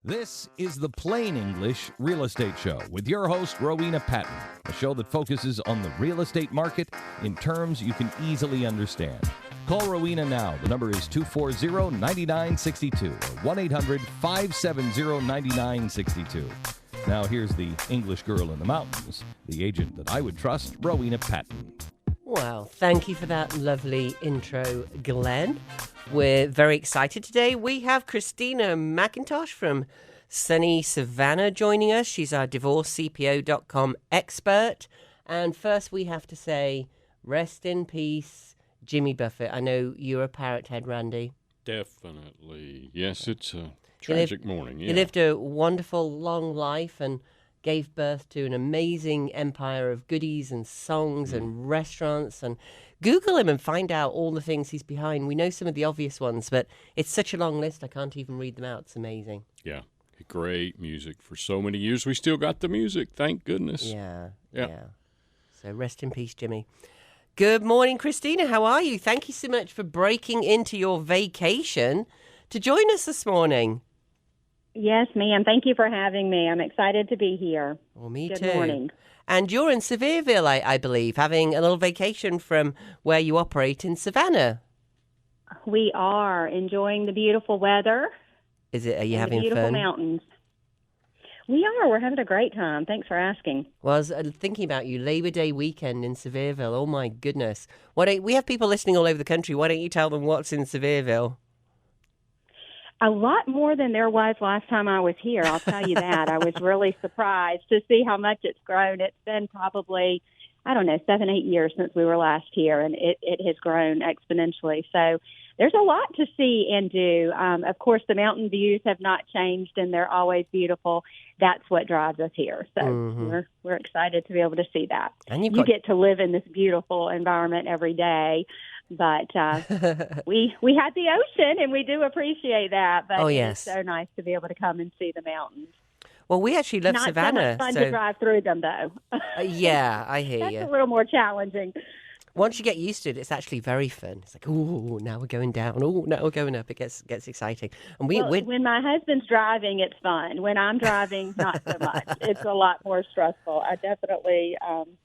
This is the Plain English Real Estate Show with your host, Rowena Patton, a show that focuses on the real estate market in terms you can easily understand. Call Rowena now. The number is 240-9962 or 1-800-570-9962. Now here's the English girl in the mountains, the agent that I would trust, Rowena Patton. Well, thank you for that lovely intro, Glenn. We're very excited today. We have Christina McIntosh from sunny Savannah joining us. She's our divorcecpo.com expert. And first we have to say, rest in peace, Jimmy Buffett. I know you're a parrot head, Randy. Definitely. Yes, it's a tragic morning. Yeah. He lived a wonderful, long life and gave birth to an amazing empire of goodies and songs and restaurants. And Google him and find out all the things he's behind. We know some of the obvious ones, but it's such a long list, I can't even read them out. It's amazing. Yeah. Great music for so many years. We still got the music, thank goodness. Yeah. So rest in peace, Jimmy. Good morning, Christina. How are you? Thank you so much for breaking into your vacation to join us this morning. Yes, ma'am. Thank you for having me. I'm excited to be here. Well, me Good too. Good morning. And you're in Sevierville, I believe, having a little vacation from where you operate in Savannah. We are enjoying the beautiful weather. Are you having the beautiful fun? Mountains. We are. We're having a great time. Thanks for asking. Well, I was thinking about you, Labor Day weekend in Sevierville. Oh, my goodness. We have people listening all over the country. Why don't you tell them what's in Sevierville? A lot more than there was last time I was here, I'll tell you that. I was really surprised to see how much it's grown. It's been probably, 7-8 years since we were last here, and it has grown exponentially. So there's a lot to see and do. Of course, the mountain views have not changed, and they're always beautiful. That's what drives us here. So we're excited to be able to see that. And you get to live in this beautiful environment every day. But we had the ocean, and we do appreciate that. But yes. It's so nice to be able to come and see the mountains. Well, we actually love Savannah. Not so much fun to drive through them, though. Yeah, I hear you. That's a little more challenging. Once you get used to it, it's actually very fun. It's like, oh, now we're going down. Oh, now we're going up. It gets exciting. And when my husband's driving, it's fun. When I'm driving, not so much. It's a lot more stressful. I definitely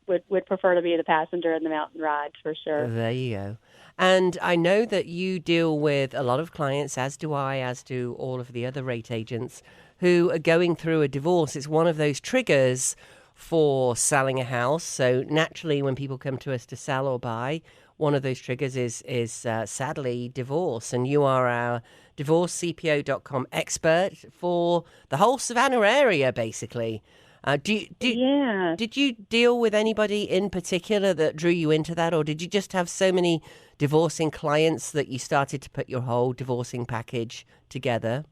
would prefer to be the passenger in the mountain rides for sure. There you go. And I know that you deal with a lot of clients, as do I, as do all of the other rate agents, who are going through a divorce. It's one of those triggers for selling a house. So naturally, when people come to us to sell or buy, one of those triggers is sadly divorce. And you are our divorcecpo.com expert for the whole Savannah area, basically. Did you deal with anybody in particular that drew you into that, or did you just have so many divorcing clients that you started to put your whole divorcing package together?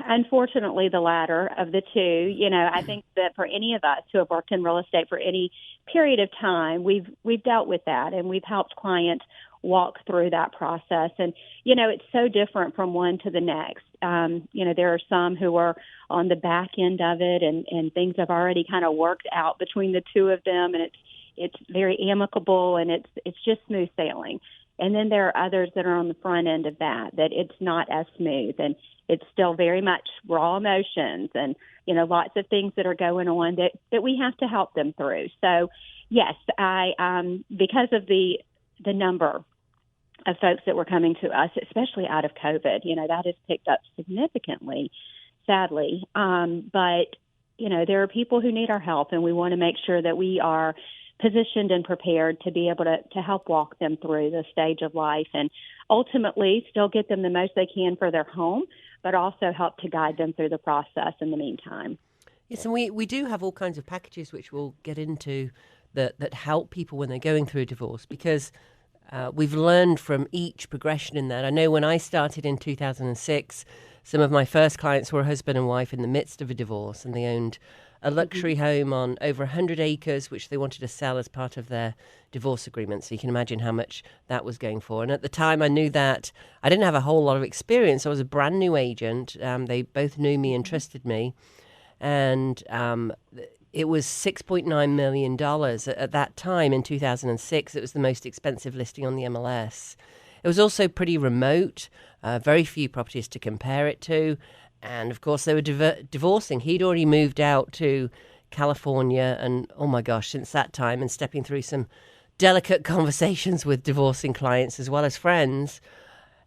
Unfortunately, the latter of the two. I think that for any of us who have worked in real estate for any period of time, we've dealt with that, and we've helped clients walk through that process. And, it's so different from one to the next. There are some who are on the back end of it, and things have already kind of worked out between the two of them, and it's very amicable, and it's just smooth sailing. And then there are others that are on the front end of that it's not as smooth, and it's still very much raw emotions and, lots of things that are going on that we have to help them through. So, yes, I because of the number of folks that were coming to us, especially out of COVID, that has picked up significantly, sadly. But, there are people who need our help, and we want to make sure that we are positioned and prepared to be able to help walk them through the stage of life and ultimately still get them the most they can for their home, but also help to guide them through the process in the meantime. Yes, and we do have all kinds of packages which we'll get into that help people when they're going through a divorce, because we've learned from each progression in that. I know when I started in 2006, some of my first clients were a husband and wife in the midst of a divorce, and they owned a luxury home on over 100 acres, which they wanted to sell as part of their divorce agreement. So you can imagine how much that was going for. And at the time, I knew that I didn't have a whole lot of experience. I was a brand new agent. They both knew me and trusted me. And it was $6.9 million. At that time, in 2006, it was the most expensive listing on the MLS. It was also pretty remote. very few properties to compare it to. And of course, they were divorcing. He'd already moved out to California. And oh my gosh, since that time, and stepping through some delicate conversations with divorcing clients as well as friends,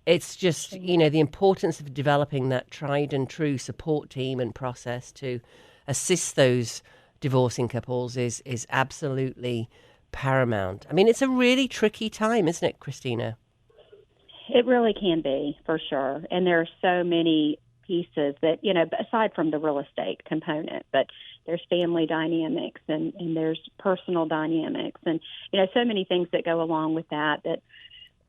it's just, the importance of developing that tried and true support team and process to assist those divorcing couples is absolutely paramount. I mean, it's a really tricky time, isn't it, Christina? It really can be, for sure. And there are so many pieces that, aside from the real estate component, but there's family dynamics and there's personal dynamics and, so many things that go along with that,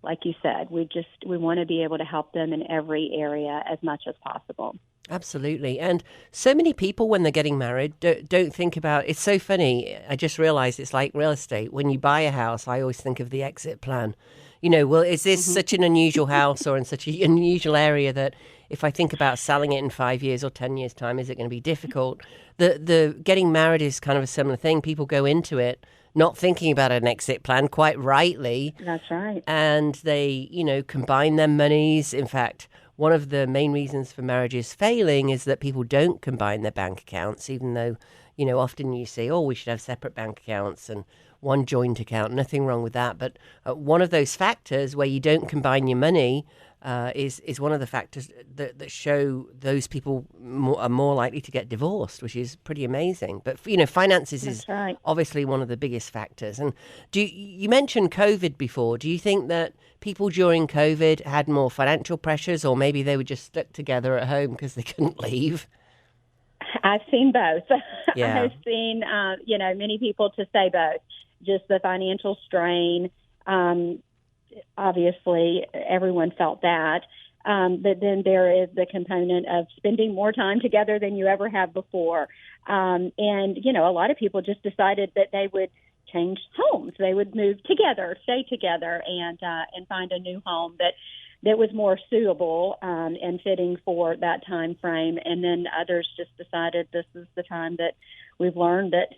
like you said, we want to be able to help them in every area as much as possible. Absolutely. And so many people, when they're getting married, don't think about, it's so funny. I just realized it's like real estate. When you buy a house, I always think of the exit plan. Well, is this such an unusual house or in such an unusual area that if I think about selling it in 5 years or 10 years' time, is it going to be difficult? The getting married is kind of a similar thing. People go into it not thinking about an exit plan, quite rightly. That's right. And they, combine their monies. In fact, one of the main reasons for marriages failing is that people don't combine their bank accounts, even though, often you say, we should have separate bank accounts and one joint account. Nothing wrong with that. But one of those factors where you don't combine your money is one of the factors that show those people are more likely to get divorced, which is pretty amazing. But, finances is obviously one of the biggest factors. And you mentioned COVID before. Do you think that people during COVID had more financial pressures, or maybe they were just stuck together at home because they couldn't leave? I've seen both. Yeah. I've seen, many people to say both. Just the financial strain. Obviously, everyone felt that. But then there is the component of spending more time together than you ever have before. And, a lot of people just decided that they would change homes. They would move together, stay together, and find a new home that was more suitable and fitting for that time frame. And then others just decided this is the time that we've learned that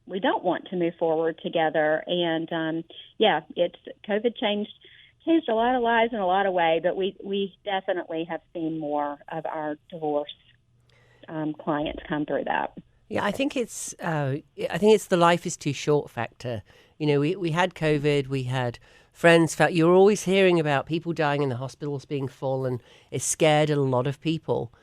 we don't want to move forward together. And COVID changed a lot of lives in a lot of ways, but we definitely have seen more of our divorce clients come through that. Yeah, I think it's the life is too short factor. We had COVID, we had friends felt you're always hearing about people dying in the hospitals being full, and it scared a lot of people.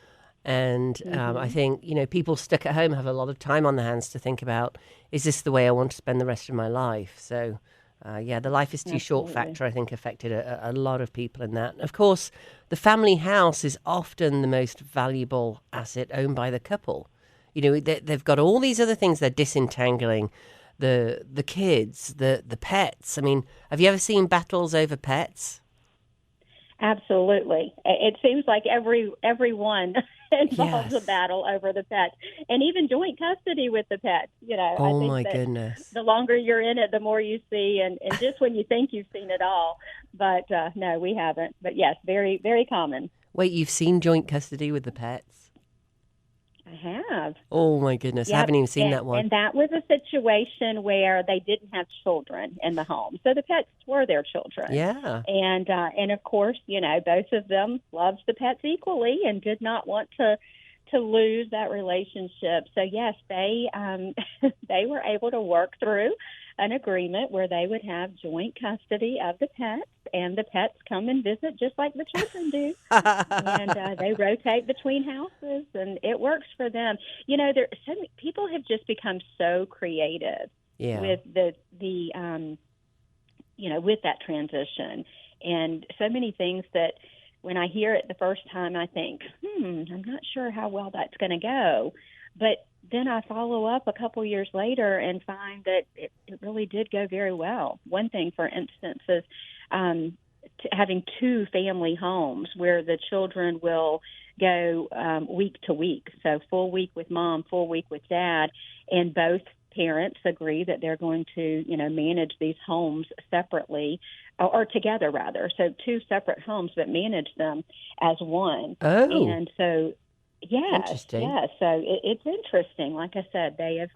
And I think, people stuck at home have a lot of time on their hands to think about, is this the way I want to spend the rest of my life? So, the life is too short factor, I think, affected a lot of people in that. Of course, the family house is often the most valuable asset owned by the couple. They've got all these other things they're disentangling, the kids, the pets. I mean, have you ever seen battles over pets? Absolutely. It seems like everyone involves a battle over the pets, and even joint custody with the pets. Oh, I think my that goodness. the longer you're in it, the more you see, and just when you think you've seen it all. But no, we haven't. But yes, very, very common. Wait, you've seen joint custody with the pets? I have. Oh, my goodness. I haven't even seen that one. And that was a situation where they didn't have children in the home. So the pets were their children. Yeah. And of course, both of them loved the pets equally and did not want to lose that relationship. So, yes, they were able to work through an agreement where they would have joint custody of the pets, and the pets come and visit just like the children do. And they rotate between houses, and it works for them. People have just become so creative with with that transition, and so many things that when I hear it the first time, I think, I'm not sure how well that's going to go. But then I follow up a couple years later and find that it really did go very well. One thing, for instance, is having two family homes where the children will go week to week. So full week with mom, full week with dad, and both parents agree that they're going to, manage these homes separately or together rather. So two separate homes, but manage them as one. Oh. And so Yes, Interesting. yes. So it's interesting. Like I said, they've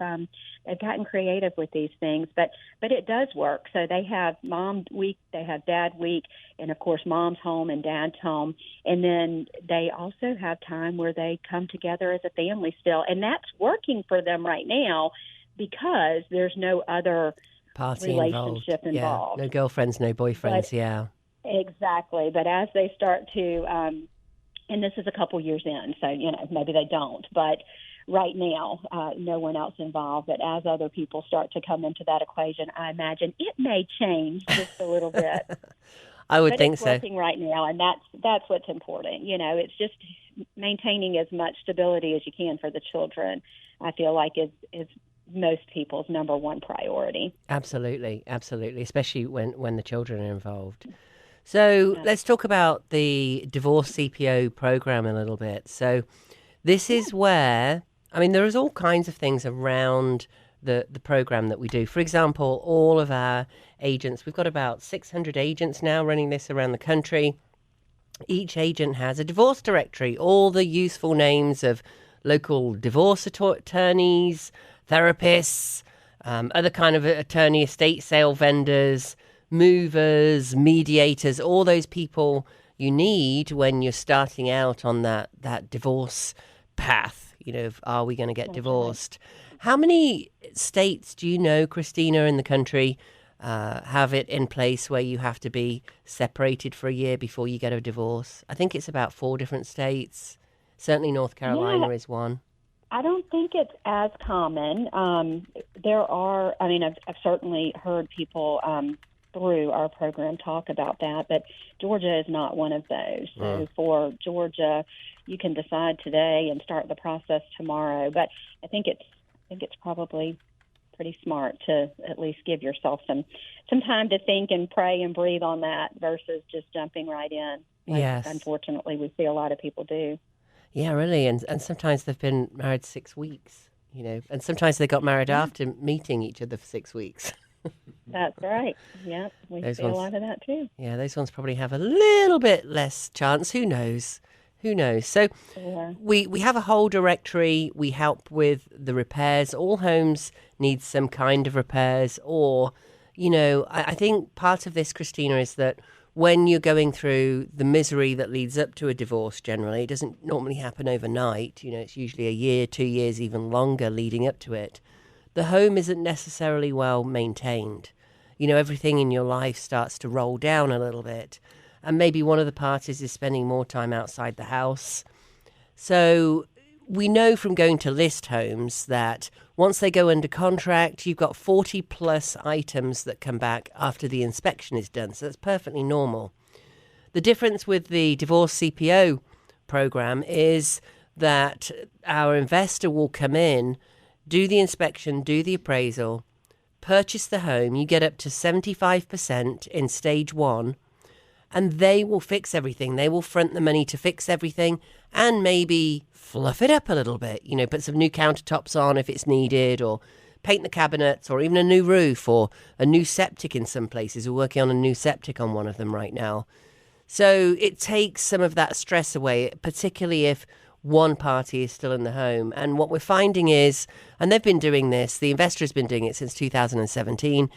gotten creative with these things, but it does work. So they have mom week, they have dad week, and of course mom's home and dad's home, and then they also have time where they come together as a family still, and that's working for them right now because there's no other Party relationship involved. Yeah. involved. No girlfriends, no boyfriends. But Yeah. exactly. But as they start to and this is a couple years in, so maybe they don't. But right now, no one else involved. But as other people start to come into that equation, I imagine it may change just a little bit. I would But think it's so. working right now, and that's what's important. It's just maintaining as much stability as you can for the children. I feel like is most people's number one priority. Absolutely, absolutely, especially when the children are involved. So let's talk about the divorce CPO program a little bit. So this is where, I mean, there is all kinds of things around the program that we do. For example, all of our agents, we've got about 600 agents now running this around the country. Each agent has a divorce directory, all the useful names of local divorce attorneys, therapists, other kind of attorney, estate sale vendors, movers, mediators, all those people you need when you're starting out on that divorce path. Are we going to get divorced? How many states do you know, Christina, in the country have it in place where you have to be separated for a year before you get a divorce? I think it's about 4 different states. Certainly North Carolina is one. I don't think it's as common. There are, I've certainly heard people through our program talk about that, but Georgia is not one of those. So for Georgia, you can decide today and start the process tomorrow. But I think it's probably pretty smart to at least give yourself some time to think and pray and breathe on that versus just jumping right in. Yes. Unfortunately, we see a lot of people do. Yeah, really. And sometimes they've been married 6 weeks, and sometimes they got married after meeting each other for 6 weeks. That's right. Yeah, we see a lot of that too. Yeah, those ones probably have a little bit less chance. Who knows? So we have a whole directory. We help with the repairs. All homes need some kind of repairs. Or, I think part of this, Christina, is that when you're going through the misery that leads up to a divorce, generally, it doesn't normally happen overnight. It's usually a year, 2 years, even longer leading up to it. The home isn't necessarily well maintained. Everything in your life starts to roll down a little bit. And maybe one of the parties is spending more time outside the house. So we know from going to list homes that once they go under contract, you've got 40 plus items that come back after the inspection is done. So that's perfectly normal. The difference with the divorce CPO program is that our investor will come in, do the inspection, do the appraisal, purchase the home. You get up to 75% in stage 1, and they will fix everything. They will front the money to fix everything and maybe fluff it up a little bit, put some new countertops on if it's needed, or paint the cabinets, or even a new roof, or a new septic in some places. We're working on a new septic on one of them right now. So it takes some of that stress away, particularly if one party is still in the home. And what we're finding is, and they've been doing this, the investor has been doing it since 2017,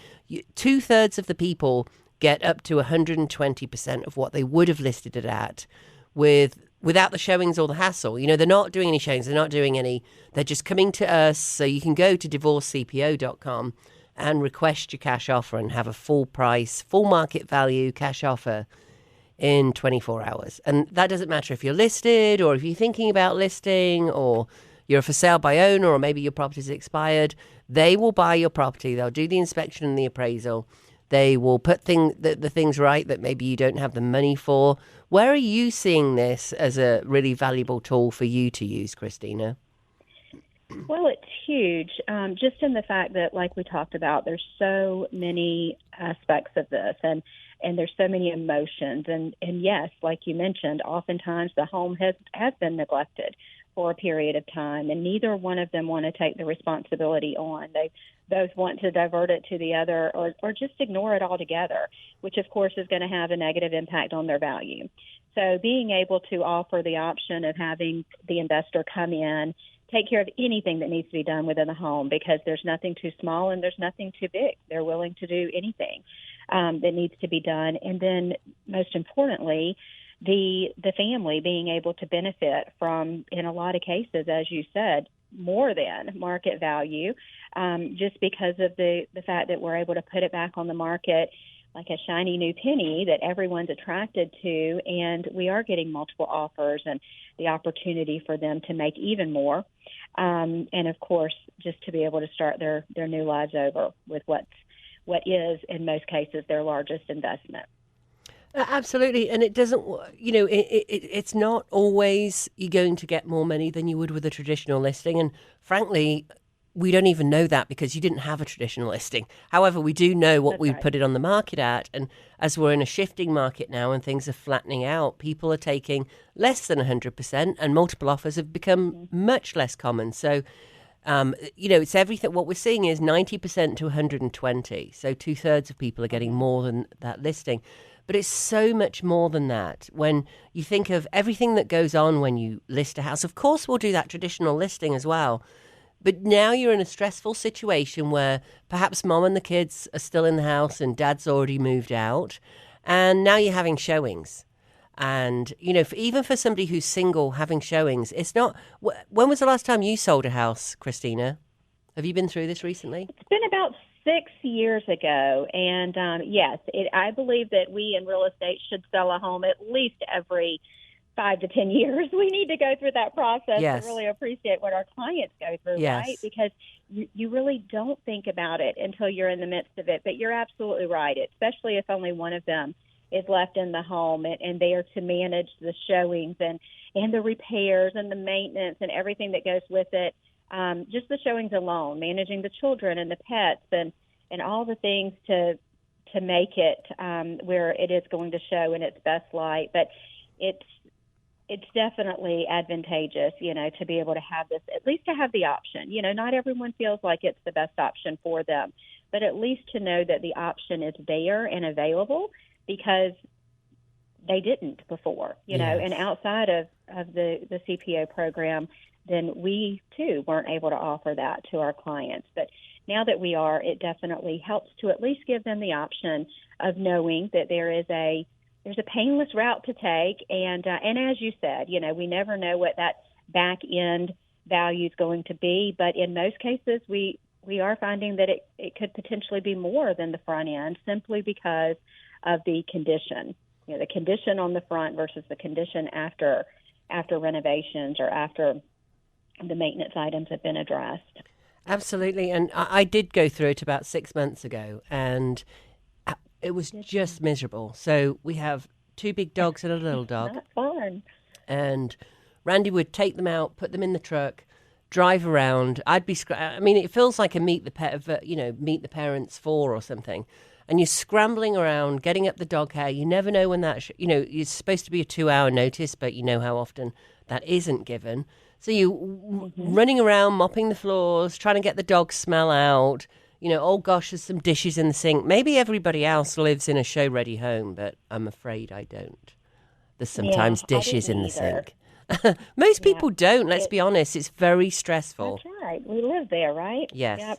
2/3 of the people get up to 120% of what they would have listed it at without the showings or the hassle. They're not doing any showings, they're just coming to us. So you can go to divorcecpo.com and request your cash offer and have a full price, full market value cash offer in 24 hours. And that doesn't matter if you're listed or if you're thinking about listing or you're for sale by owner or maybe your property's expired. They will buy your property. They'll do the inspection and the appraisal. They will put the things right that maybe you don't have the money for. Where are you seeing this as a really valuable tool for you to use, Christina? Well, it's huge, just in the fact that, like we talked about, there's so many aspects of this, and there's so many emotions. And yes, like you mentioned, oftentimes the home has been neglected for a period of time, and neither one of them want to take the responsibility on. They both want to divert it to the other or just ignore it altogether, which, of course, is going to have a negative impact on their value. So being able to offer the option of having the investor come in, take care of anything that needs to be done within the home, because there's nothing too small and there's nothing too big. They're willing to do anything that needs to be done. And then, most importantly, the family being able to benefit from, in a lot of cases, as you said, more than market value, just because of the fact that we're able to put it back on the market like a shiny new penny that everyone's attracted to, and we are getting multiple offers and the opportunity for them to make even more. And of course, just to be able to start their new lives over with what is, in most cases, their largest investment. Absolutely. And it doesn't, it's not always you're going to get more money than you would with a traditional listing. And frankly, we don't even know that because you didn't have a traditional listing. However, we do know what we put it on the market at. And as we're in a shifting market now and things are flattening out, people are taking less than 100%, and multiple offers have become much less common. So, it's everything. What we're seeing is 90% to 120. So 2/3 of people are getting more than that listing. But it's so much more than that. When you think of everything that goes on when you list a house, of course, we'll do that traditional listing as well. But now you're in a stressful situation where perhaps mom and the kids are still in the house and dad's already moved out. And now you're having showings. And, even for somebody who's single having showings, it's not... When was the last time you sold a house, Christina? Have you been through this recently? It's been about 6 years ago. And yes, I believe that we in real estate should sell a home at least every 5 to 10 years. We need to go through that process Yes. to really appreciate what our clients go through, Yes. right? Because you really don't think about it until you're in the midst of it. But you're absolutely right, especially if only one of them is left in the home and they are to manage the showings and the repairs and the maintenance and everything that goes with it. Just the showings alone, managing the children and the pets and all the things to make it where it is going to show in its best light. But it's definitely advantageous, to be able to have this, at least to have the option. Not everyone feels like it's the best option for them, but at least to know that the option is there and available because they didn't before, Yes. and outside of the CPO program, then we too weren't able to offer that to our clients. But now that we are, it definitely helps to at least give them the option of knowing that there's a painless route to take. And as you said, we never know what that back end value is going to be. But in most cases, we are finding that it could potentially be more than the front end simply because of the condition, the condition on the front versus the condition after renovations or after the maintenance items have been addressed. Absolutely. And I did go through it about 6 months ago, and it was just miserable. So we have 2 big dogs and a little dog. Not fun. And Randy would take them out, put them in the truck, drive around. It feels like a meet the parents 4 or something. And you're scrambling around, getting up the dog hair. You never know when that, it's supposed to be a 2-hour notice, but you know how often that isn't given. So you running around, mopping the floors, trying to get the dog smell out. Oh gosh, there's some dishes in the sink. Maybe everybody else lives in a show-ready home, but I'm afraid I don't. There's sometimes dishes in the sink. Most people don't, let's be honest. It's very stressful. That's right. We live there, right? Yes. Yep.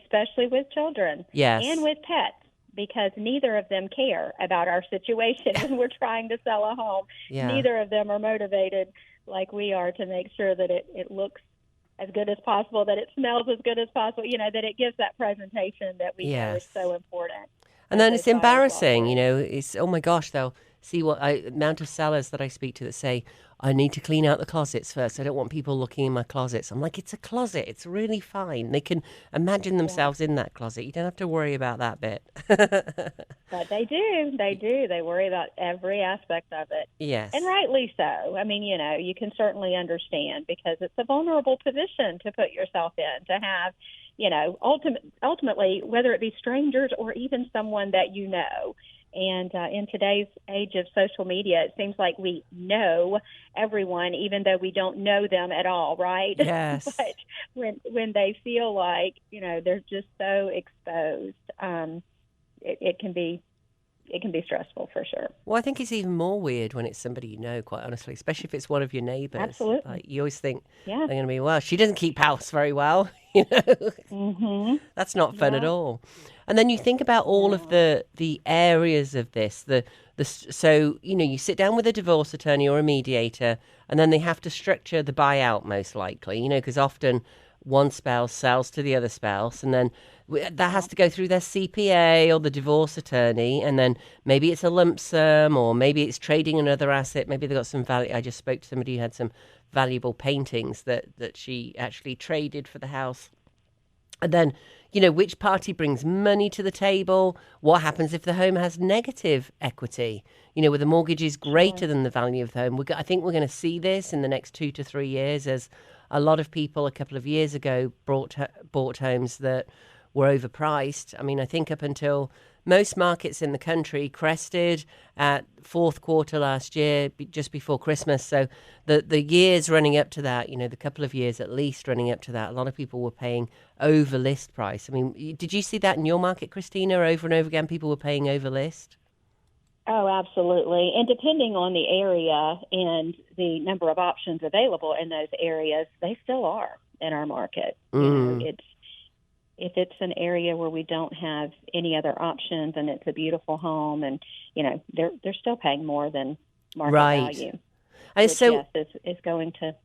Especially with children. Yes. And with pets, because neither of them care about our situation when we're trying to sell a home. Yeah. Neither of them are motivated like we are to make sure that it looks as good as possible, that it smells as good as possible, that it gives that presentation that we know is so important. And then it's embarrassing, it's, oh my gosh, they'll see amount of sellers that I speak to that say, I need to clean out the closets first. I don't want people looking in my closets. I'm like, it's a closet. It's really fine. They can imagine themselves in that closet. You don't have to worry about that bit. But they do. They do. They worry about every aspect of it. Yes. And rightly so. I mean, you can certainly understand because it's a vulnerable position to put yourself in, to have, ultimately, whether it be strangers or even someone that And in today's age of social media, it seems like we know everyone, even though we don't know them at all, right? Yes. But when they feel like, they're just so exposed, it can be stressful for sure. Well, I think it's even more weird when it's somebody you know, quite honestly, especially if it's one of your neighbours. Absolutely. Like, you always think Yeah. they're going to be, well, she doesn't keep house very well. Mm-hmm. That's not fun at Yeah. all. And then you think about all of the areas of this. So, you sit down with a divorce attorney or a mediator, and then they have to structure the buyout most likely, because often one spouse sells to the other spouse, and then that has to go through their CPA or the divorce attorney, and then maybe it's a lump sum, or maybe it's trading another asset. Maybe they've got some value. I just spoke to somebody who had some valuable paintings that she actually traded for the house. And then, which party brings money to the table? What happens if the home has negative equity? Where the mortgage is greater than the value of the home. I think we're going to see this in the next 2 to 3 years, as a lot of people a couple of years ago bought homes that were overpriced. I mean, I think up until most markets in the country crested at fourth quarter last year, just before Christmas. So the years running up to that, the couple of years at least running up to that, a lot of people were paying over list price. I mean, did you see that in your market, Christina? Over and over again, people were paying over list? Oh, absolutely. And depending on the area and the number of options available in those areas, they still are in our market. If it's an area where we don't have any other options and it's a beautiful home, and they're still paying more than market value. And which, so yes, is going to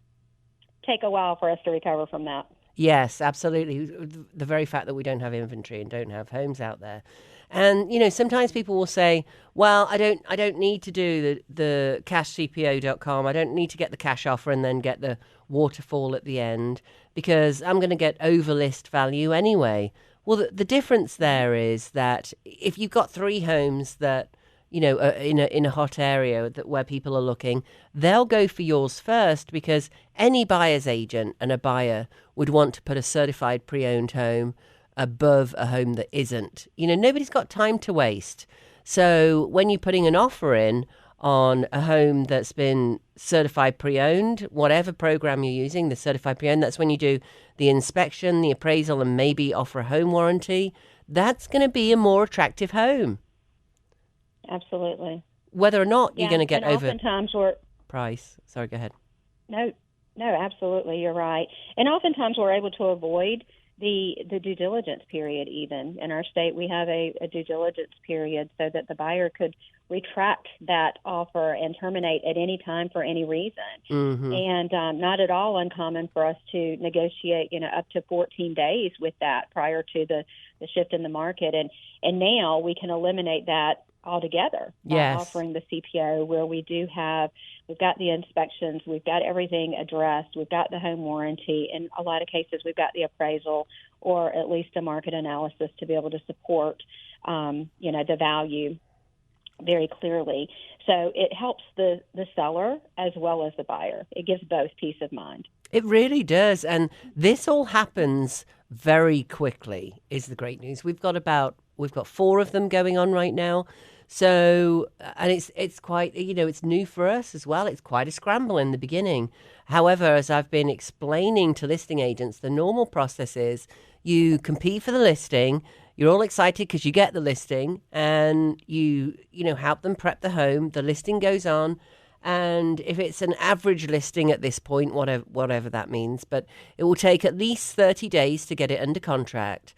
take a while for us to recover from that. Yes, absolutely. The very fact that we don't have inventory and don't have homes out there. And, sometimes people will say, well, I don't need to do the cashcpo.com. I don't need to get the cash offer and then get the waterfall at the end, because I'm going to get over list value anyway. Well, the difference there is that if you've got 3 homes that, in a hot area where people are looking, they'll go for yours first, because any buyer's agent and a buyer would want to put a certified pre-owned home above a home that isn't. Nobody's got time to waste. So when you're putting an offer in on a home that's been certified pre-owned, whatever program you're using, the certified pre-owned, that's when you do the inspection, the appraisal, and maybe offer a home warranty. That's going to be a more attractive home. Absolutely. Whether or not you're going to get and over oftentimes price. Sorry, go ahead. No, absolutely, you're right. And oftentimes we're able to avoid the due diligence period. Even in our state, we have a due diligence period so that the buyer could retract that offer and terminate at any time for any reason. Mm-hmm. And not at all uncommon for us to negotiate, up to 14 days with that prior to the shift in the market. And now we can eliminate that altogether by offering the CPO, where we've got the inspections, we've got everything addressed, we've got the home warranty. In a lot of cases, we've got the appraisal or at least a market analysis to be able to support, the value very clearly. So it helps the seller as well as the buyer. It gives both peace of mind. It really does. And this all happens very quickly, is the great news. We've got 4 of them going on right now. So, and it's quite, it's new for us as well. It's quite a scramble in the beginning. However, as I've been explaining to listing agents, the normal process is you compete for the listing. You're all excited because you get the listing, and you help them prep the home. The listing goes on. And if it's an average listing at this point, whatever that means, but it will take at least 30 days to get it under contract.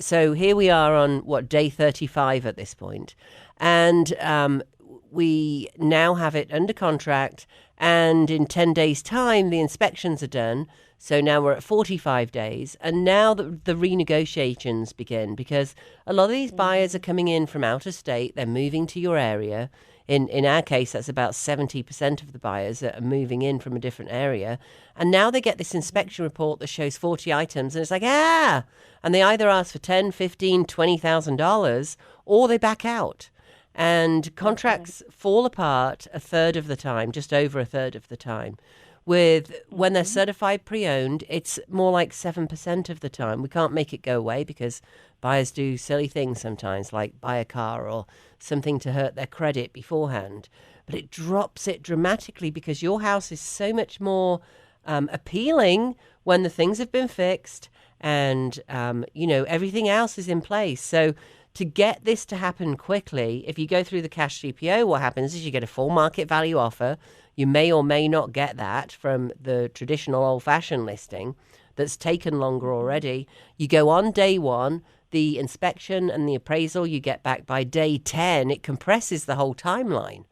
So here we are on day 35 at this point. And we now have it under contract, and in 10 days' time, the inspections are done. So now we're at 45 days, and now the renegotiations begin, because a lot of these buyers are coming in from out of state. They're moving to your area. In our case, that's about 70% of the buyers that are moving in from a different area. And now they get this inspection report that shows 40 items, and it's like, and they either ask for $10,000, $15,000, $20,000, or they back out. And contracts fall apart a third of the time, just over a third of the time. When they're certified pre-owned, it's more like 7% of the time. We can't make it go away because buyers do silly things sometimes, like buy a car or something to hurt their credit beforehand. But it drops it dramatically because your house is so much more appealing when the things have been fixed and, everything else is in place. So to get this to happen quickly, if you go through the cash CPO, what happens is you get a full market value offer. You may or may not get that from the traditional old-fashioned listing that's taken longer already. You go on day one, the inspection and the appraisal you get back by day 10. It compresses the whole timeline.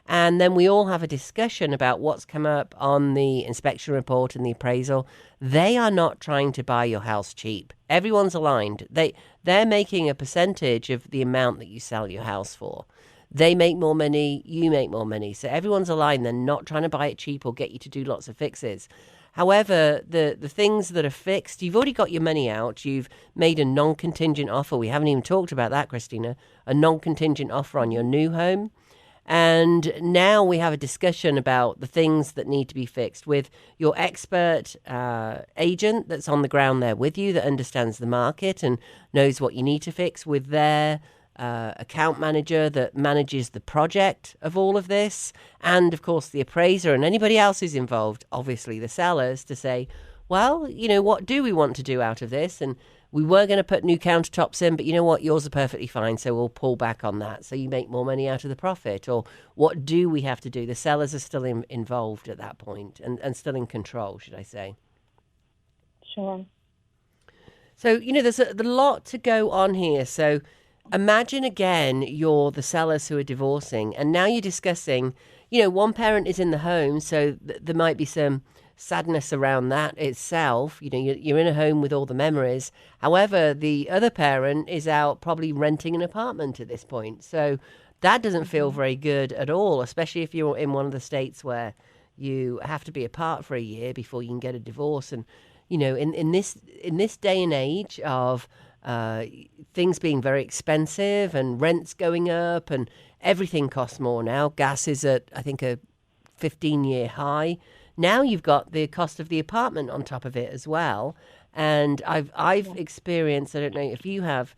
And then we all have a discussion about what's come up on the inspection report and the appraisal. They are not trying to buy your house cheap. Everyone's aligned. They're making a percentage of the amount that you sell your house for. They make more money, you make more money. So everyone's aligned. They're not trying to buy it cheap or get you to do lots of fixes. However, the things that are fixed, you've already got your money out. You've made a non-contingent offer. We haven't even talked about that, Christina. A non-contingent offer on your new home. And now we have a discussion about the things that need to be fixed with your expert agent that's on the ground there with you that understands the market and knows what you need to fix, with their account manager that manages the project of all of this, and of course the appraiser and anybody else who's involved, obviously the sellers, to say, well, what do we want to do out of this? And we were going to put new countertops in, but you know what? Yours are perfectly fine, so we'll pull back on that. So you make more money out of the profit. Or what do we have to do? The sellers are still involved at that point and still in control, should I say. Sure. So, there's a lot to go on here. So imagine again, you're the sellers who are divorcing, and now you're discussing, one parent is in the home, so there might be some sadness around that itself. You're in a home with all the memories. However, the other parent is out probably renting an apartment at this point. So that doesn't feel very good at all, especially if you're in one of the states where you have to be apart for a year before you can get a divorce. And, in this day and age of things being very expensive and rents going up and everything costs more now. Gas is at, I think, a 15-year high. Now you've got the cost of the apartment on top of it as well. And I've experienced, I don't know if you have,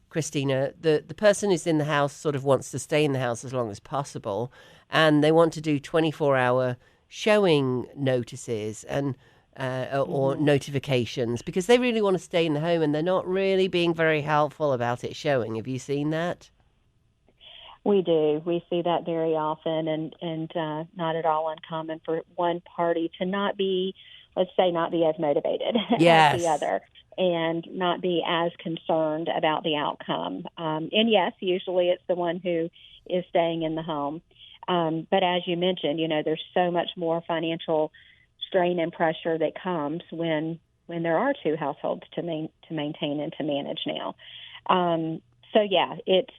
Christina, the person who's in the house sort of wants to stay in the house as long as possible. And they want to do 24-hour showing notices and or notifications because they really want to stay in the home and they're not really being very helpful about it showing. Have you seen that? We do. We see that very often, and not at all uncommon for one party to not be, let's say, not be as motivated as the other and not be as concerned about the outcome. And yes, usually it's the one who is staying in the home. But as you mentioned, there's so much more financial strain and pressure that comes when there are two households to maintain and to manage now. So yeah, it's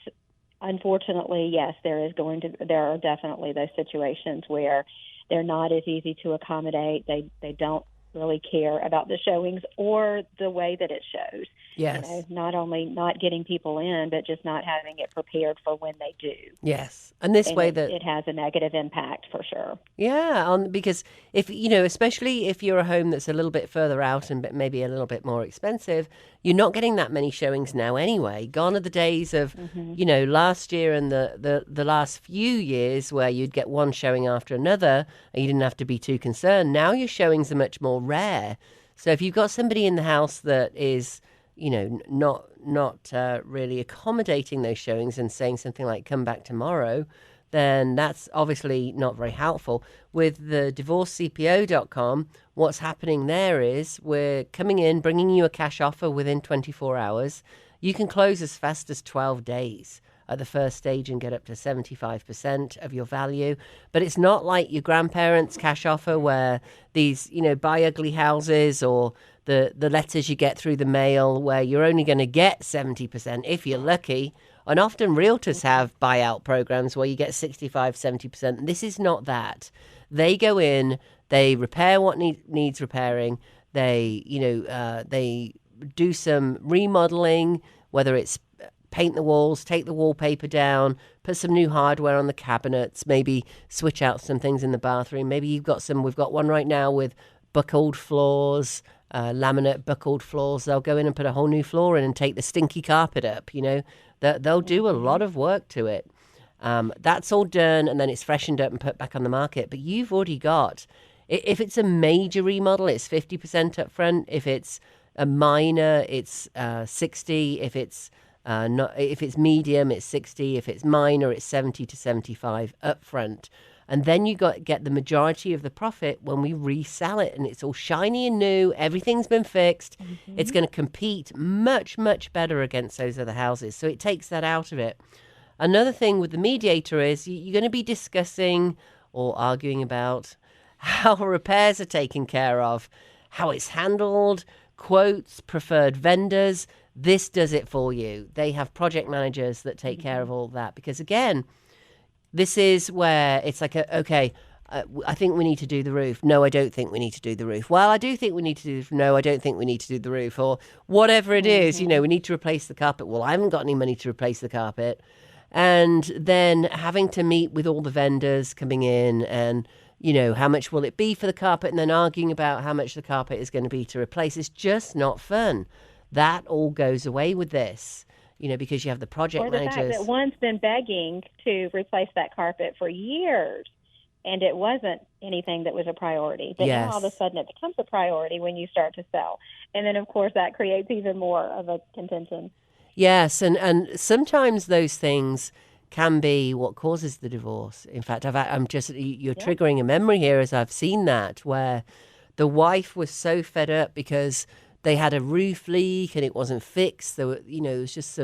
unfortunately, yes, there are definitely those situations where they're not as easy to accommodate. They don't really care about the showings or the way that it shows. Yes. Not only not getting people in, but just not having it prepared for when they do. Yes. And this way it has a negative impact for sure. Yeah, because if, especially if you're a home that's a little bit further out and maybe a little bit more expensive, you're not getting that many showings now anyway. Gone are the days of, last year and the last few years where you'd get one showing after another and you didn't have to be too concerned. Now your showings are much more rare. So if you've got somebody in the house that is, not really accommodating those showings and saying something like, come back tomorrow, then that's obviously not very helpful. With the divorcecpo.com, what's happening there is we're coming in, bringing you a cash offer within 24 hours. You can close as fast as 12 days at the first stage and get up to 75% of your value. But it's not like your grandparents' cash offer where these, buy ugly houses or the letters you get through the mail where you're only going to get 70% if you're lucky. And often realtors have buyout programs where you get 65, 70%. This is not that. They go in, they repair what needs repairing. They, they do some remodeling, whether it's paint the walls, take the wallpaper down, put some new hardware on the cabinets, maybe switch out some things in the bathroom. Maybe we've got one right now with buckled floors, laminate buckled floors. They'll go in and put a whole new floor in and take the stinky carpet up, They'll do a lot of work to it. That's all done, and then it's freshened up and put back on the market. But you've already got, if it's a major remodel, it's 50% up front. If it's a minor, it's 60. If it's medium, it's 60. If it's minor, it's 70 to 75 up front. And then you get the majority of the profit when we resell it, and it's all shiny and new. Everything's been fixed. Mm-hmm. It's going to compete much, much better against those other houses. So it takes that out of it. Another thing with the mediator is you're going to be discussing or arguing about how repairs are taken care of, how it's handled, quotes, preferred vendors. This does it for you. They have project managers that take care of all that, because again, this is where it's like, I think we need to do the roof. No, I don't think we need to do the roof. Well, I do think we need to do. No, I don't think we need to do the roof, or whatever it is. We need to replace the carpet. Well, I haven't got any money to replace the carpet, and then having to meet with all the vendors coming in, and how much will it be for the carpet, and then arguing about how much the carpet is going to be to replace. It's just not fun. That all goes away with this. Because you have the project managers. Or the fact that one's been begging to replace that carpet for years, and it wasn't anything that was a priority. But now all of a sudden it becomes a priority when you start to sell. And then, of course, that creates even more of a contention. Yes, and sometimes those things can be what causes the divorce. In fact, you're triggering a memory here as I've seen that, where the wife was so fed up because they had a roof leak and it wasn't fixed. There were, it was just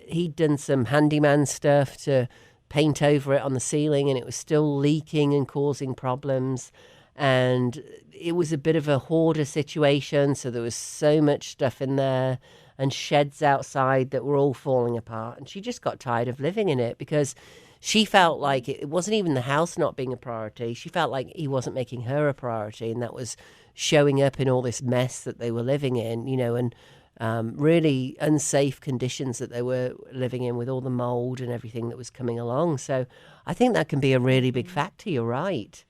he'd done some handyman stuff to paint over it on the ceiling, and it was still leaking and causing problems. And it was a bit of a hoarder situation. So there was so much stuff in there and sheds outside that were all falling apart. And she just got tired of living in it, because she felt like it wasn't even the house not being a priority. She felt like he wasn't making her a priority, and that was showing up in all this mess that they were living in, and really unsafe conditions that they were living in, with all the mold and everything that was coming along. So I think that can be a really big factor. You're right.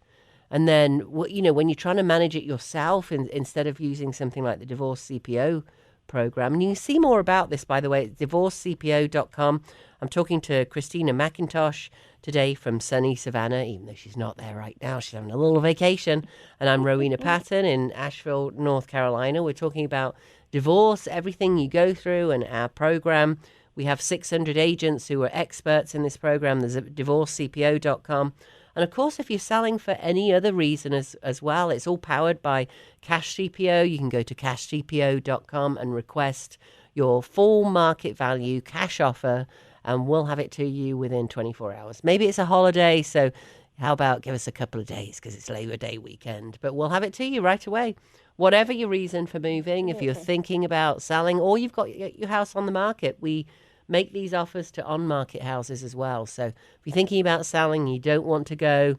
And then, when you're trying to manage it yourself, instead of using something like the divorce CPO program, and you can see more about this, by the way, at divorcecpo.com. I'm talking to Christina McIntosh today from sunny Savannah, even though she's not there right now. She's having a little vacation. And I'm Rowena Patton in Asheville, North Carolina. We're talking about divorce, everything you go through, and our program. We have 600 agents who are experts in this program. There's divorcecpo.com. And of course, if you're selling for any other reason as well, it's all powered by Cash CPO. You can go to cashcpo.com and request your full market value cash offer, and we'll have it to you within 24 hours. Maybe it's a holiday, so how about give us a couple of days because it's Labor Day weekend, but we'll have it to you right away. Whatever your reason for moving, if you're thinking about selling or you've got your house on the market, we make these offers to on-market houses as well. So if you're thinking about selling, you don't want to go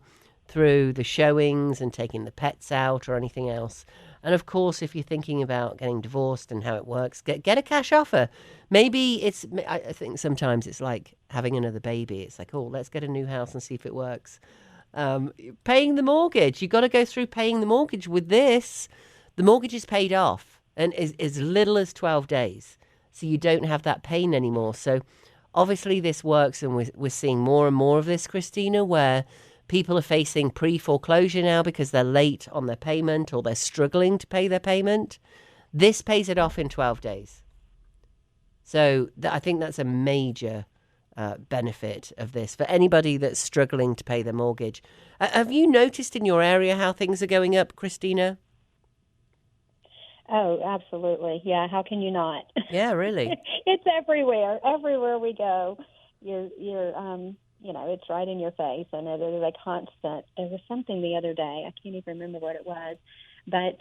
through the showings and taking the pets out or anything else. And of course, if you're thinking about getting divorced and how it works, get a cash offer. Maybe I think sometimes it's like having another baby. It's like, oh, let's get a new house and see if it works. Paying the mortgage. You've got to go through paying the mortgage. With this, the mortgage is paid off and is as little as 12 days. So you don't have that pain anymore. So obviously this works, and we're seeing more and more of this, Christina, where people are facing pre-foreclosure now because they're late on their payment or they're struggling to pay their payment. This pays it off in 12 days. So I think that's a major benefit of this for anybody that's struggling to pay their mortgage. Have you noticed in your area how things are going up, Christina? Oh, absolutely. Yeah, how can you not? Yeah, really. It's everywhere. Everywhere we go, you're it's right in your face, and it is a constant. There was something the other day, I can't even remember what it was, but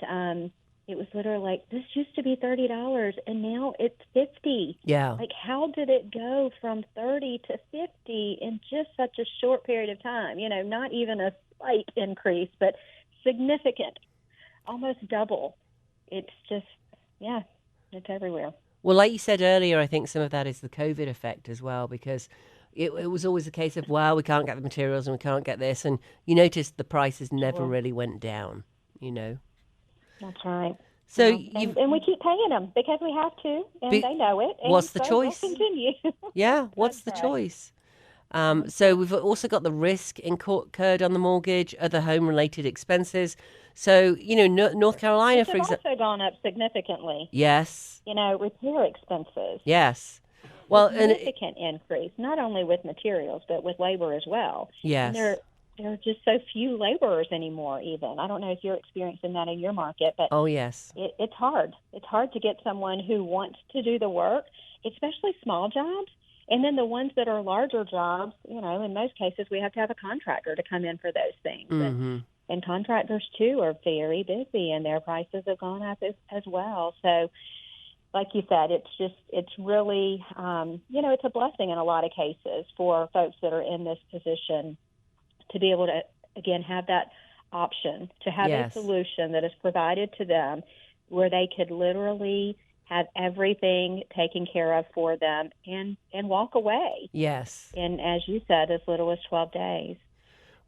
it was literally like, this used to be $30 and now it's $50. Yeah. Like, how did it go from 30 to 50 in just such a short period of time? Not even a slight increase, but significant, almost double. It's just, it's everywhere. Well, like you said earlier, I think some of that is the COVID effect as well, because it was always a case of, well, we can't get the materials and we can't get this. And you notice the prices never really went down, That's right. So and we keep paying them because we have to, and they know it. And what's the so choice? We'll continue. Yeah, what's the choice? So we've also got the risk incurred on the mortgage, other home-related expenses. So, North Carolina, for example... It's also gone up significantly. Yes. Repair expenses. Yes. Well, significant increase, not only with materials, but with labor as well. Yes. And there are just so few laborers anymore, even. I don't know if you're experiencing that in your market, but oh, yes. It's hard. It's hard to get someone who wants to do the work, especially small jobs. And then the ones that are larger jobs, in most cases, we have to have a contractor to come in for those things. Mm-hmm. And contractors, too, are very busy, and their prices have gone up as well. So, like you said, it's really, it's a blessing in a lot of cases for folks that are in this position to be able to, again, have that option, to have a solution that is provided to them where they could literally have everything taken care of for them and walk away. Yes. And as you said, as little as 12 days.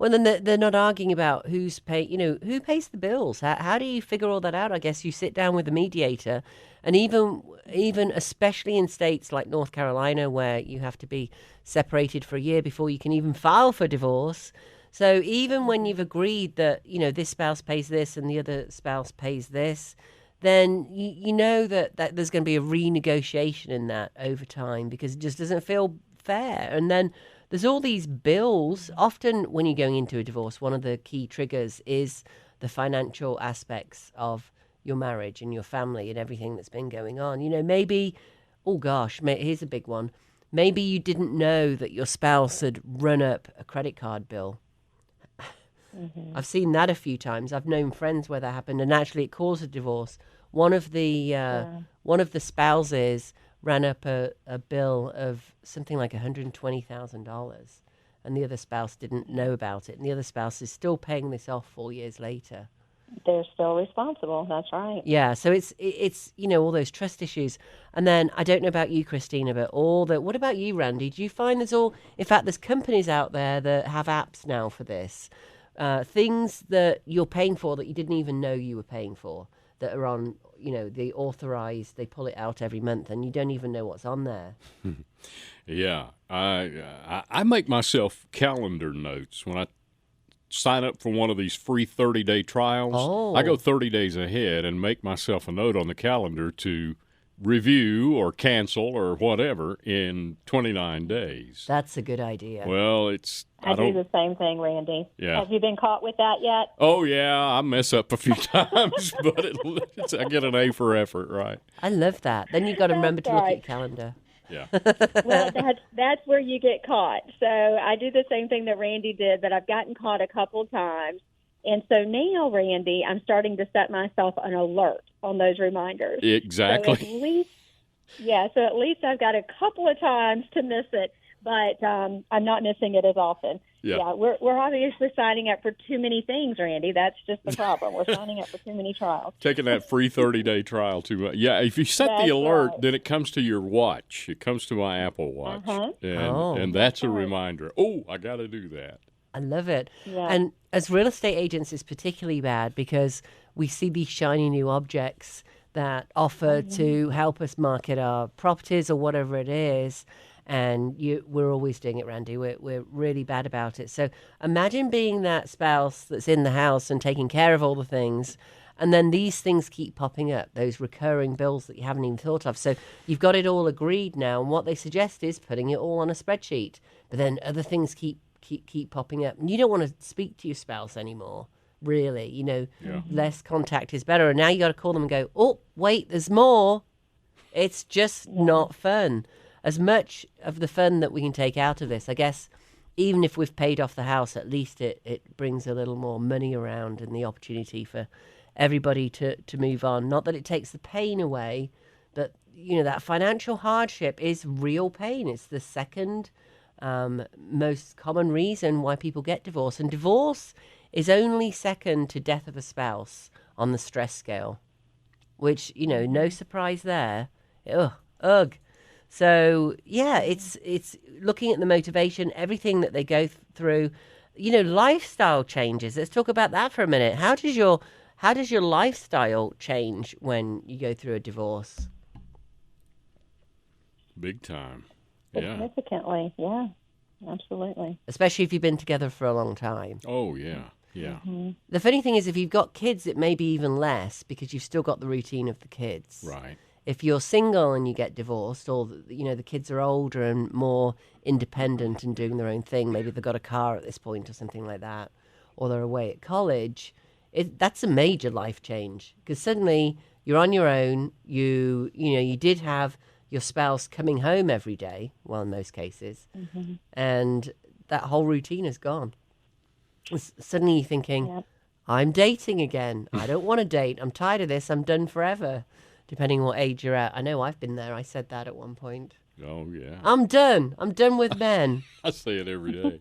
Well, then they're not arguing about who's who pays the bills. How do you figure all that out? I guess you sit down with the mediator, and even especially in states like North Carolina, where you have to be separated for a year before you can even file for divorce. So even when you've agreed that, this spouse pays this and the other spouse pays this, then you know that there's going to be a renegotiation in that over time, because it just doesn't feel fair. And then there's all these bills. Often when you're going into a divorce, one of the key triggers is the financial aspects of your marriage and your family and everything that's been going on. Maybe, here's a big one. Maybe you didn't know that your spouse had run up a credit card bill. Mm-hmm. I've seen that a few times. I've known friends where that happened, and actually it caused a divorce. One of the spouses ran up a bill of something like $120,000, and the other spouse didn't know about it, and the other spouse is still paying this off 4 years later. They're still responsible. That's right. Yeah, so it's all those trust issues. And then I don't know about you, Christina, but what about you, Randy? Do you find there's companies out there that have apps now for this, things that you're paying for that you didn't even know you were paying for, that are on, the authorized, they pull it out every month and you don't even know what's on there. Yeah, I make myself calendar notes when I sign up for one of these free 30-day trials. Oh. I go 30 days ahead and make myself a note on the calendar to review or cancel or whatever in 29 days. That's a good idea. Well, I do the same thing, Randy. Yeah. Have you been caught with that yet? Oh, yeah. I mess up a few times, but I get an A for effort, right? I love that. Then you've got to remember to look at your calendar. Yeah. Well, that's where you get caught. So I do the same thing that Randy did, but I've gotten caught a couple times. And so now, Randy, I'm starting to set myself an alert on those reminders. Exactly. So at least I've got a couple of times to miss it, but I'm not missing it as often. Yeah, we're obviously signing up for too many things, Randy. That's just the problem. We're signing up for too many trials. Taking that free 30-day trial too much. Yeah, if you set the alert, then it comes to your watch. It comes to my Apple Watch, and that's a reminder. Oh, I got to do that. I love it. Yeah. And as real estate agents, it's particularly bad because we see these shiny new objects that offer to help us market our properties or whatever it is. And we're always doing it, Randy. We're really bad about it. So imagine being that spouse that's in the house and taking care of all the things, and then these things keep popping up, those recurring bills that you haven't even thought of. So you've got it all agreed now, and what they suggest is putting it all on a spreadsheet. But then other things keep popping up, and you don't want to speak to your spouse anymore. Really, less contact is better. And now you got to call them and go, oh, wait, there's more. It's just not fun. As much of the fun that we can take out of this, I guess, even if we've paid off the house, at least it brings a little more money around and the opportunity for everybody to move on. Not that it takes the pain away, but, that financial hardship is real pain. It's the second most common reason why people get divorced. And divorce is only second to death of a spouse on the stress scale, which, no surprise there. Ugh. Ugh. So, yeah, it's looking at the motivation, everything that they go through, lifestyle changes. Let's talk about that for a minute. How does your lifestyle change when you go through a divorce? Big time. Yeah. Significantly, yeah. Absolutely. Especially if you've been together for a long time. Oh, yeah. Yeah. Mm-hmm. The funny thing is, if you've got kids, it may be even less because you've still got the routine of the kids. Right. If you're single and you get divorced, or the kids are older and more independent and doing their own thing, maybe they've got a car at this point or something like that, or they're away at college, that's a major life change because suddenly you're on your own. You did have your spouse coming home every day, well, in most cases, and that whole routine is gone. Suddenly you're thinking, Yep. I'm dating again. I don't want to date. I'm tired of this. I'm done forever. Depending what age you're at. I know I've been there. I said that at one point. Oh, yeah. I'm done. I'm done with men. I say it every day.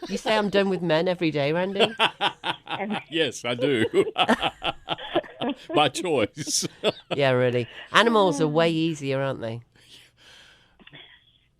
You say I'm done with men every day, Randy? Yes, I do. By choice. Yeah, really. Animals are way easier, aren't they?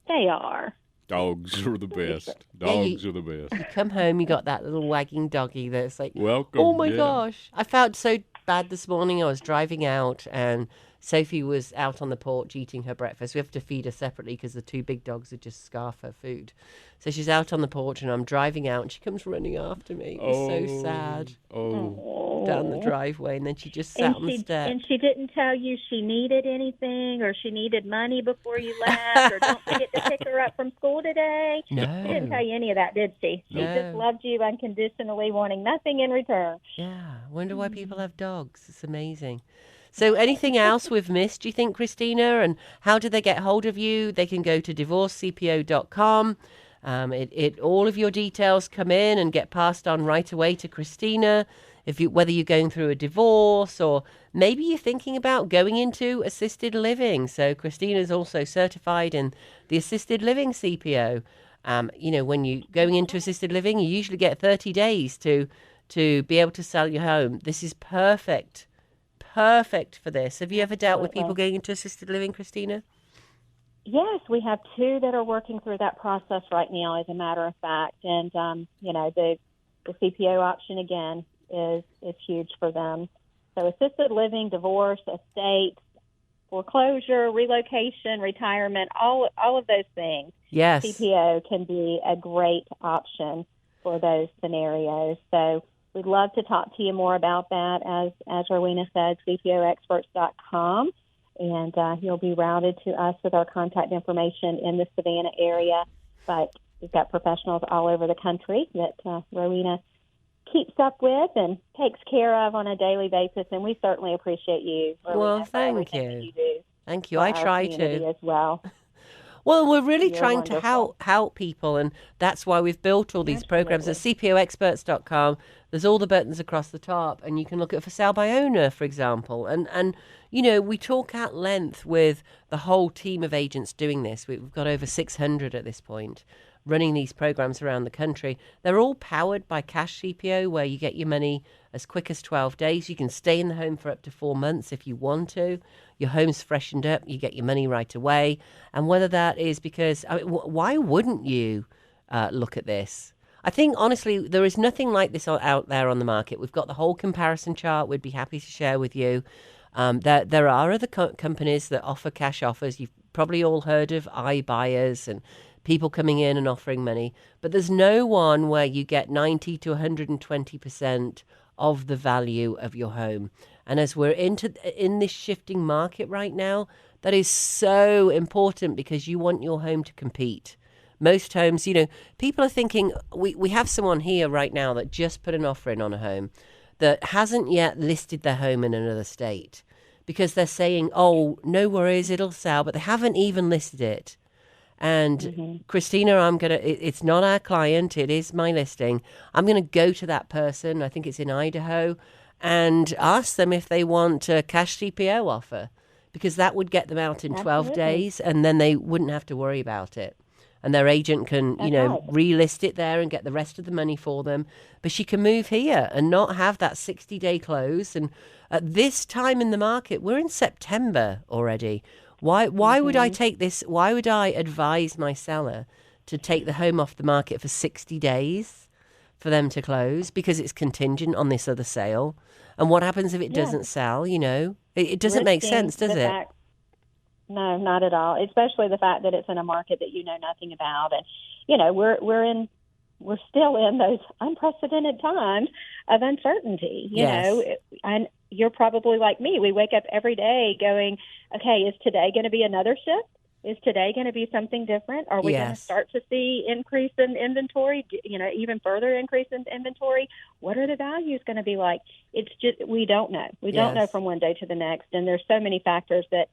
They are. Dogs are the best. Yeah, Dogs are the best. You come home, you got that little wagging doggy that's like, Welcome. oh my yeah. gosh. I felt so bad this morning. I was driving out and Sophie was out on the porch eating her breakfast. We have to feed her separately because the two big dogs would just scarf her food. So she's out on the porch and I'm driving out and she comes running after me. It was so sad. Oh. Down the driveway, and then she just sat on the step. And she didn't tell you she needed anything or she needed money before you left or don't forget to pick her up from school today. No. She didn't tell you any of that, did she? She No. just loved you unconditionally, wanting nothing in return. Yeah, wonder why people have dogs. It's amazing. So anything else we've missed, do you think, Christina? And how do they get hold of you? They can go to divorcecpo.com. All of your details come in and get passed on right away to Christina. Whether you're going through a divorce or maybe you're thinking about going into assisted living. So Christina's also certified in the assisted living CPO. When you're going into assisted living, you usually get 30 days to be able to sell your home. This is perfect for this. Have you ever dealt with people going into assisted living, Christina? Yes, we have two that are working through that process right now, as a matter of fact. And, the CPO option, again, is huge for them. So assisted living, divorce, estate, foreclosure, relocation, retirement, all of those things. Yes. CPO can be a great option for those scenarios. So we'd love to talk to you more about that. As Rowena said, cpoexperts.com. And you'll be routed to us with our contact information in the Savannah area. But we've got professionals all over the country that Rowena keeps up with and takes care of on a daily basis. And we certainly appreciate you, Rowena, Well, for thank everything you. that you do. Thank you. for I our try community to. as well. Well, we're really You're trying to wonderful. help people, and that's why we've built all these programs at cpoexperts.com. There's all the buttons across the top, and you can look at for sale by owner, for example. And we talk at length with the whole team of agents doing this. We've got over 600 at this point running these programs around the country. They're all powered by Cash CPO, where you get your money as quick as 12 days. You can stay in the home for up to 4 months if you want to. Your home's freshened up. You get your money right away. And whether that is because, why wouldn't you look at this? I think, honestly, there is nothing like this out there on the market. We've got the whole comparison chart we'd be happy to share with you. There are other companies that offer cash offers. You've probably all heard of iBuyers and people coming in and offering money. But there's no one where you get 90 to 120% of the value of your home. And as we're in this shifting market right now, that is so important because you want your home to compete. Most homes, people are thinking, we have someone here right now that just put an offer in on a home that hasn't yet listed their home in another state because they're saying, oh, no worries, it'll sell, but they haven't even listed it. And Christina, it's not our client, it is my listing. I'm going to go to that person, I think it's in Idaho, and ask them if they want a cash CPO offer because that would get them out in 12 days and then they wouldn't have to worry about it. And their agent can, relist it there and get the rest of the money for them. But she can move here and not have that 60-day close. And at this time in the market, we're in September already. Why would I take this? Why would I advise my seller to take the home off the market for 60 days for them to close because it's contingent on this other sale? And what happens if it doesn't sell? You know, it doesn't make sense, does it? No, not at all. Especially the fact that it's in a market that you know nothing about, and you know we're still in those unprecedented times of uncertainty. You know, and you're probably like me. We wake up every day going, okay, is today going to be another shift? Is today going to be something different? Are we going to start to see increase in inventory, you know, even further increase in inventory? What are the values going to be like? It's just, we don't know. We don't know from one day to the next. And there's so many factors that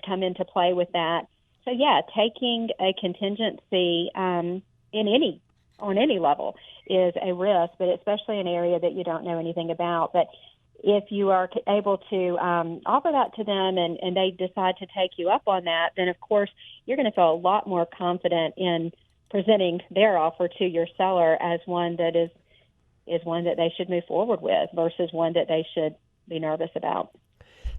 come into play with that. So yeah, taking a contingency on any level is a risk, but especially an area that you don't know anything about. But if you are able to offer that to them and they decide to take you up on that, then of course you're going to feel a lot more confident in presenting their offer to your seller as one that is one that they should move forward with versus one that they should be nervous about.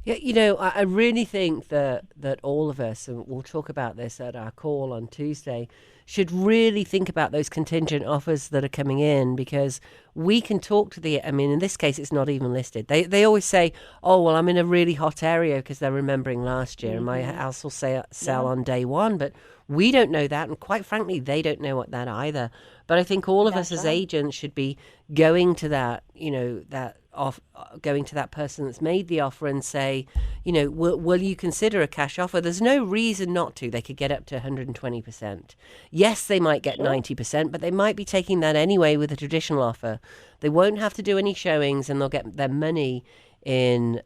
Yeah, you know, I really think that all of us, and we'll talk about this at our call on Tuesday, should really think about those contingent offers that are coming in, because we can talk to I mean, in this case, it's not even listed. They always say, oh, well, I'm in a really hot area because they're remembering last year and my house will sell on day one. But we don't know that. And quite frankly, they don't know what that either. But I think all of us as agents should be going to that, you know, going to that person that's made the offer and say, you know, will you consider a cash offer? There's no reason not to. They could get up to 120%. Yes, they might get 90%, but they might be taking that anyway with a traditional offer. They won't have to do any showings and they'll get their money in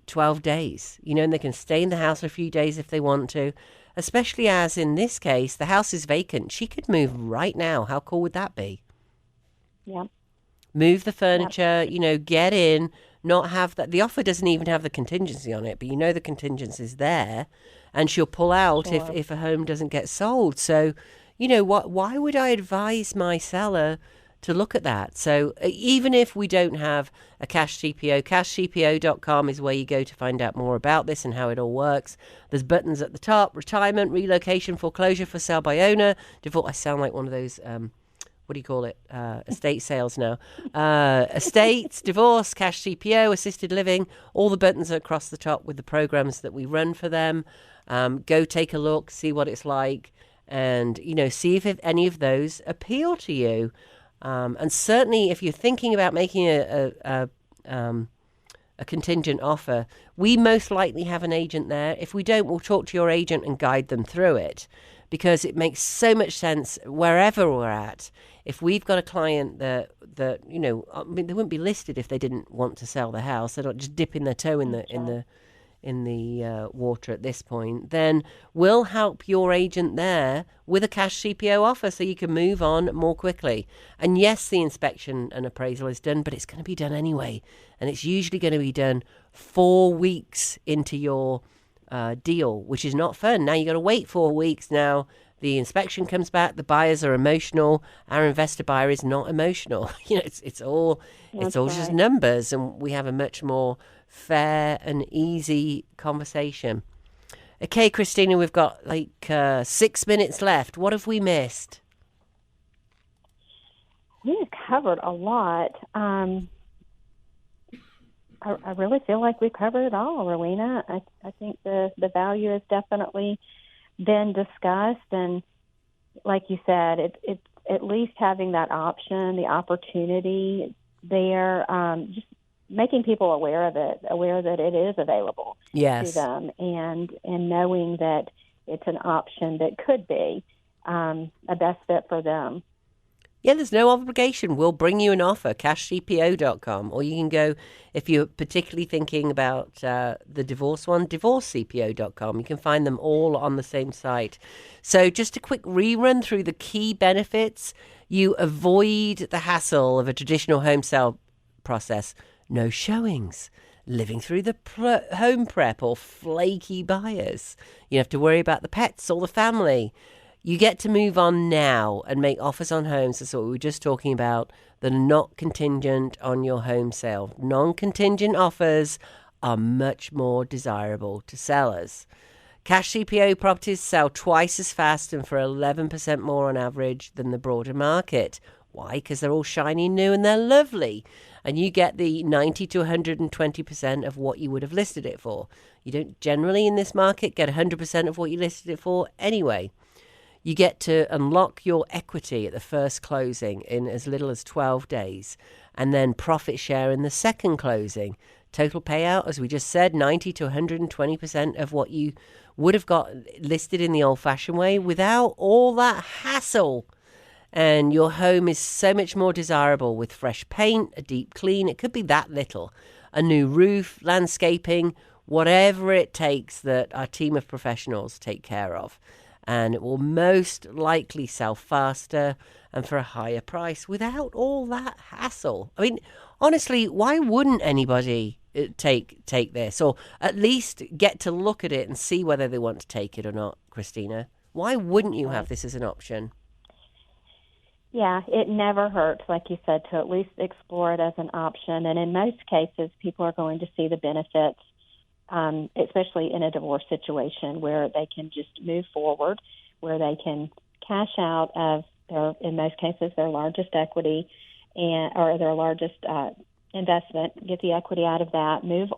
12 days, you know, and they can stay in the house for a few days if they want to, especially as in this case, the house is vacant. She could move right now. How cool would that be? Yeah. Move the furniture, you know, get in, not have that. The offer doesn't even have the contingency on it, but you know the contingency is there, and she'll pull out if a home doesn't get sold. So, you know, why would I advise my seller to look at that? So even if we don't have a cash CPO, cashcpo.com is where you go to find out more about this and how it all works. There's buttons at the top: retirement, relocation, foreclosure, for sale by owner, divorce. I sound like one of those what do you call it? Estate sales now. Estates, divorce, cash CPO, assisted living. All the buttons are across the top with the programs that we run for them. Go take a look, see what it's like, and, you know, see if any of those appeal to you. And certainly if you're thinking about making a contingent offer, we most likely have an agent there. If we don't, we'll talk to your agent and guide them through it, because it makes so much sense wherever we're at. If we've got a client that you know, I mean, they wouldn't be listed if they didn't want to sell the house. They're not just dipping their toe in the water at this point. Then we'll help your agent there with a cash CPO offer so you can move on more quickly. And yes, the inspection and appraisal is done, but it's going to be done anyway. And it's usually going to be done 4 weeks into your deal, which is not fun. Now you got to wait 4 weeks. Now the inspection comes back. The buyers are emotional. Our investor buyer is not emotional. You know, it's all just numbers, and we have a much more fair and easy conversation. Okay, Christina, we've got like 6 minutes left. What have we missed? We've covered a lot. I really feel like we've covered it all, Rowena. I think the value has definitely been discussed, and like you said, it's at least having that option, the opportunity there, just making people aware that it is available to them, and knowing that it's an option that could be a best fit for them. Yeah, there's no obligation. We'll bring you an offer, cashcpo.com, or you can go, if you're particularly thinking about the divorce one, divorcecpo.com. You can find them all on the same site. So just a quick rerun through the key benefits. You avoid the hassle of a traditional home sale process. No showings, living through the home prep, or flaky buyers. You don't have to worry about the pets or the family. You get to move on now and make offers on homes. That's what we were just talking about, that are not contingent on your home sale. Non-contingent offers are much more desirable to sellers. Cash CPO properties sell twice as fast and for 11% more on average than the broader market. Why? Because they're all shiny new and they're lovely. And you get the 90 to 120% of what you would have listed it for. You don't generally in this market get 100% of what you listed it for anyway. You get to unlock your equity at the first closing in as little as 12 days and then profit share in the second closing. Total payout, as we just said, 90 to 120% of what you would have got listed in the old-fashioned way without all that hassle. And your home is so much more desirable with fresh paint, a deep clean. It could be that little. A new roof, landscaping, whatever it takes that our team of professionals take care of. And it will most likely sell faster and for a higher price without all that hassle. I mean, honestly, why wouldn't anybody take this, or at least get to look at it and see whether they want to take it or not, Christina? Why wouldn't you have this as an option? Yeah, it never hurts, like you said, to at least explore it as an option. And in most cases, people are going to see the benefits, especially in a divorce situation where they can just move forward, where they can cash out of their, in most cases, their largest equity or their largest investment, get the equity out of that, move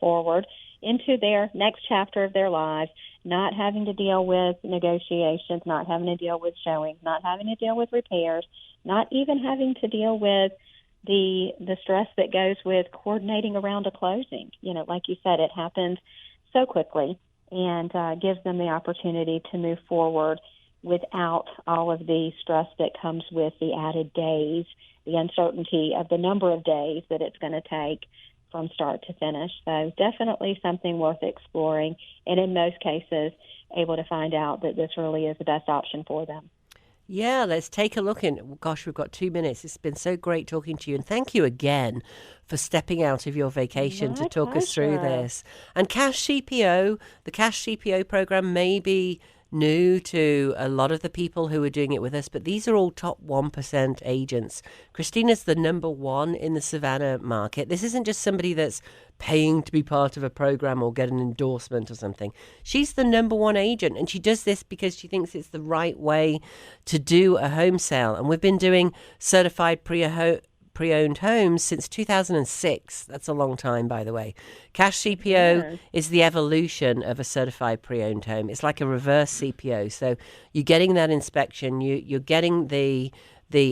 forward into their next chapter of their lives, not having to deal with negotiations, not having to deal with showings, not having to deal with repairs, not even having to deal with the stress that goes with coordinating around a closing. You know, like you said, it happens so quickly and gives them the opportunity to move forward without all of the stress that comes with the added days, the uncertainty of the number of days that it's going to take from start to finish. So definitely something worth exploring, and in most cases able to find out that this really is the best option for them. Yeah, let's take a look in. Gosh, we've got 2 minutes. It's been so great talking to you, and thank you again for stepping out of your vacation to talk us through this. And Cash CPO, the Cash CPO program may be new to a lot of the people who are doing it with us, but these are all top 1% agents. Christina's the number one in the Savannah market. This isn't just somebody that's paying to be part of a program or get an endorsement or something. She's the number one agent, and she does this because she thinks it's the right way to do a home sale. And we've been doing certified pre-owned homes since 2006. That's a long time, by the way. Cash CPO is the evolution of a certified pre-owned home. It's like a reverse CPO. So you're getting that inspection, you're getting the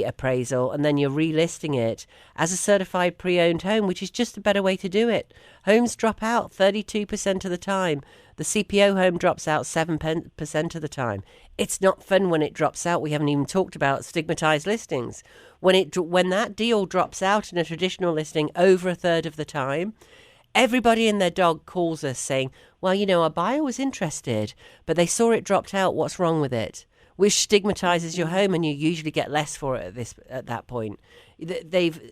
appraisal, and then you're relisting it as a certified pre-owned home, which is just a better way to do it. Homes drop out 32% of the time. The CPO home drops out 7% of the time. It's not fun when it drops out. We haven't even talked about stigmatized listings. When that deal drops out in a traditional listing over a third of the time, everybody and their dog calls us saying, well, you know, our buyer was interested, but they saw it dropped out. What's wrong with it? Which stigmatizes your home, and you usually get less for it at that point.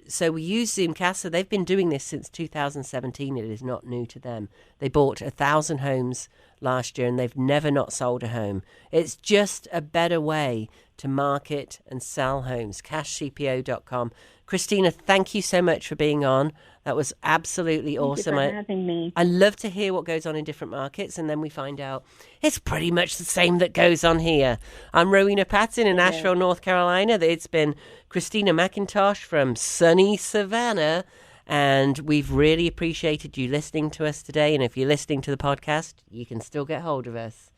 So we use Zoomcast. They've been doing this since 2017. It is not new to them. They bought 1,000 homes last year, and they've never not sold a home. It's just a better way to market and sell homes. CashCPO.com. Christina, thank you so much for being on. That was absolutely awesome. Thank you for having me. I love to hear what goes on in different markets, and then we find out it's pretty much the same that goes on here. I'm Rowena Patton in Asheville, North Carolina. It's been Christina McIntosh from sunny Savannah, and we've really appreciated you listening to us today. And if you're listening to the podcast, you can still get hold of us.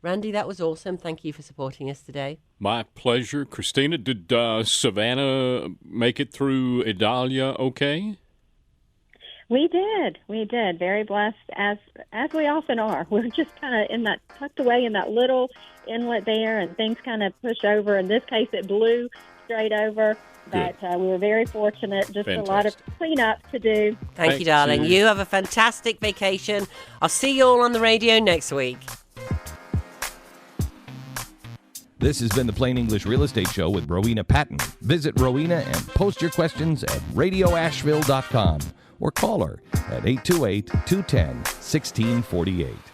Randy, that was awesome. Thank you for supporting us today. My pleasure. Christina, did Savannah make it through Idalia okay? We did. Very blessed, as we often are. We're just kind of tucked away in that little inlet there, and things kind of push over. In this case, it blew straight over. But we were very fortunate. Just Fantastic. A lot of cleanup to do. Thank you, darling. You have a fantastic vacation. I'll see you all on the radio next week. This has been the Plain English Real Estate Show with Rowena Patton. Visit Rowena and post your questions at radioasheville.com or call her at 828-210-1648.